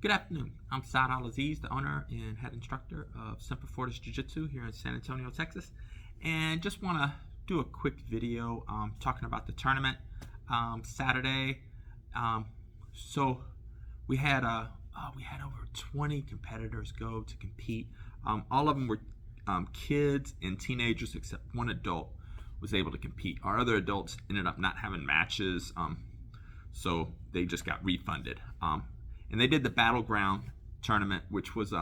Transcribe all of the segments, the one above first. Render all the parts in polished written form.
Good afternoon. I'm Saad Al-Aziz, the owner and head instructor of Semper Fortis Jiu-Jitsu here in San Antonio, Texas. And just want to do a quick video talking about the tournament Saturday. So we had over 20 competitors go to compete. All of them were kids and teenagers, except one adult was able to compete. Our other adults ended up not having matches, so they just got refunded. And they did the Battleground tournament, which was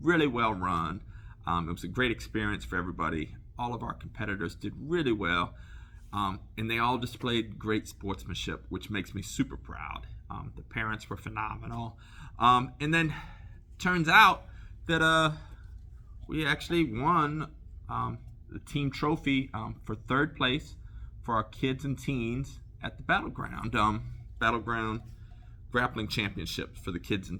really well run. It was a great experience for everybody. All of our competitors did really well, and they all displayed great sportsmanship, which makes me super proud. The parents were phenomenal. And then turns out that we actually won the team trophy for third place for our kids and teens at the Battleground Grappling Championship for the kids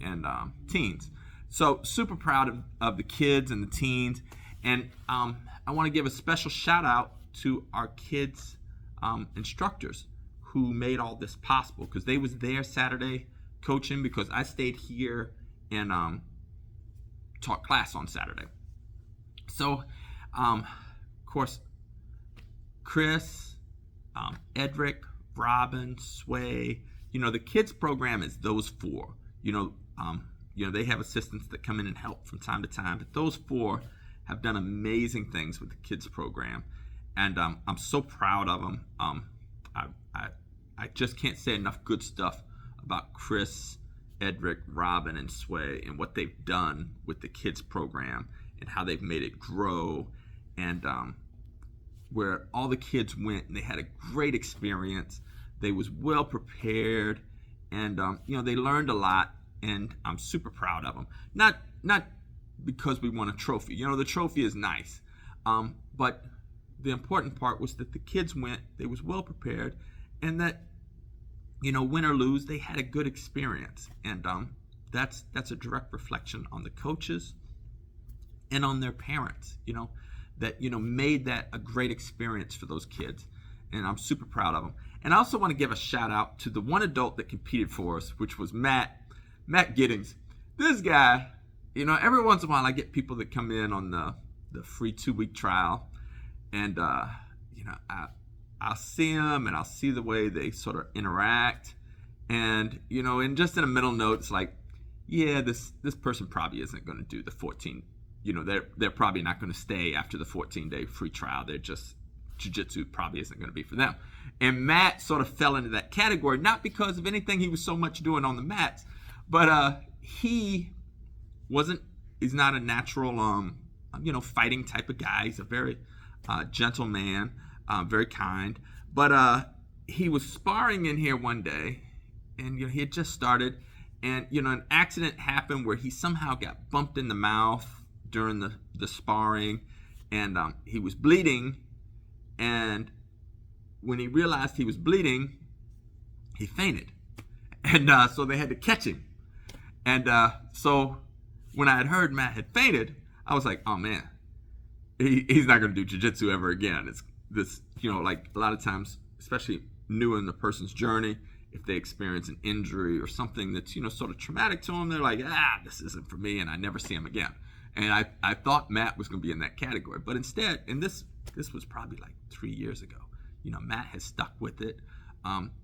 and teens. So super proud of the kids and the teens. And I want to give a special shout out to our kids instructors who made all this possible, because they was there Saturday coaching, because I stayed here and taught class on Saturday. So of course, Chris, Edric, Robin, Sway, the kids program is those four. They have assistants that come in and help from time to time, but those four have done amazing things with the kids program, and I'm so proud of them. I just can't say enough good stuff about Chris, Edric, Robin, and Sway and what they've done with the kids program and how they've made it grow, and where all the kids went and they had a great experience. They was well prepared, and they learned a lot, and I'm super proud of them. Not because we won a trophy. The trophy is nice, but the important part was that the kids went. They was well prepared, and that win or lose, they had a good experience, and that's a direct reflection on the coaches and on their parents. That made that a great experience for those kids, and I'm super proud of them. And I also want to give a shout out to the one adult that competed for us, which was Matt Giddings. This guy, every once in a while I get people that come in on the free 2-week trial, and I'll see them and I'll see the way they sort of interact, and and just in a middle note, it's like, yeah, this person probably isn't going to do the 14. They're probably not going to stay after the 14-day free trial. They're just, jiu-jitsu probably isn't going to be for them. And Matt sort of fell into that category, not because of anything he was so much doing on the mats, but he's not a natural fighting type of guy. He's a very gentle man, very kind. But he was sparring in here one day, and he had just started, and an accident happened where he somehow got bumped in the mouth during the sparring, and he was bleeding. And when he realized he was bleeding, he fainted, and so they had to catch him. And so when I had heard Matt had fainted, I was like, oh man, he's not going to do jiu-jitsu ever again. It's this, like a lot of times, especially new in the person's journey, if they experience an injury or something that's sort of traumatic to them, they're like, this isn't for me, and I never see him again. And I thought Matt was going to be in that category, but instead, and this was probably like 3 years ago, Matt has stuck with it.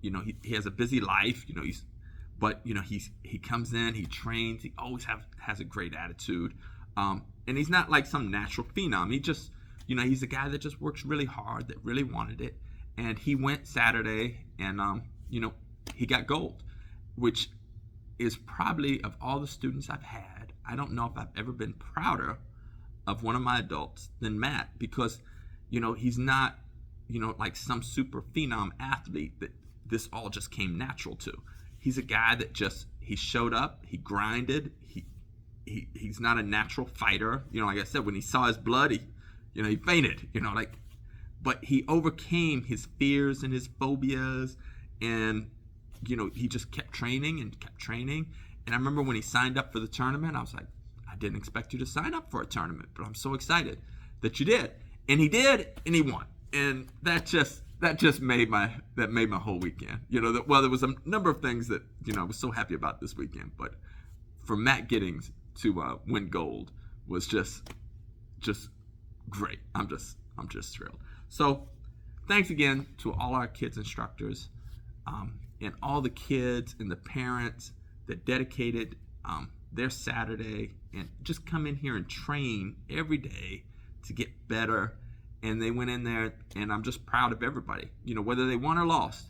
He has a busy life, he comes in, he trains, he always has a great attitude, and he's not like some natural phenom. He just, he's a guy that just works really hard, that really wanted it, and he went Saturday, and he got gold, which is probably, of all the students I've had, I don't know if I've ever been prouder of one of my adults than Matt, because he's not like some super phenom athlete that this all just came natural to. He's a guy that just, he showed up, he grinded, he's not a natural fighter. Like I said, when he saw his blood, he fainted, but he overcame his fears and his phobias, and he just kept training. And I remember when he signed up for the tournament, I was like, I didn't expect you to sign up for a tournament, but I'm so excited that you did. And he did, and he won. And that that just made my whole weekend. Well, there was a number of things that I was so happy about this weekend, but for Matt Giddings to win gold was just great. I'm just thrilled. So thanks again to all our kids instructors, and all the kids and the parents that dedicated their Saturday and just come in here and train every day to get better. And they went in there, and I'm just proud of everybody, whether they won or lost,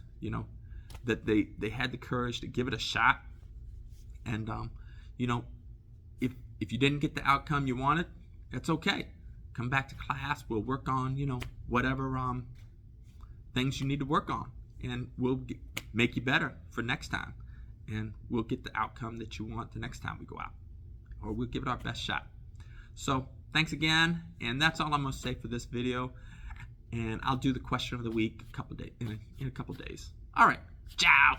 that they had the courage to give it a shot. And if you didn't get the outcome you wanted, that's okay. Come back to class. We'll work on whatever things you need to work on, and we'll make you better for next time, and we'll get the outcome that you want the next time we go out, or we'll give it our best shot. So thanks again, and that's all I'm going to say for this video, and I'll do the question of the week in a couple days. All right, ciao.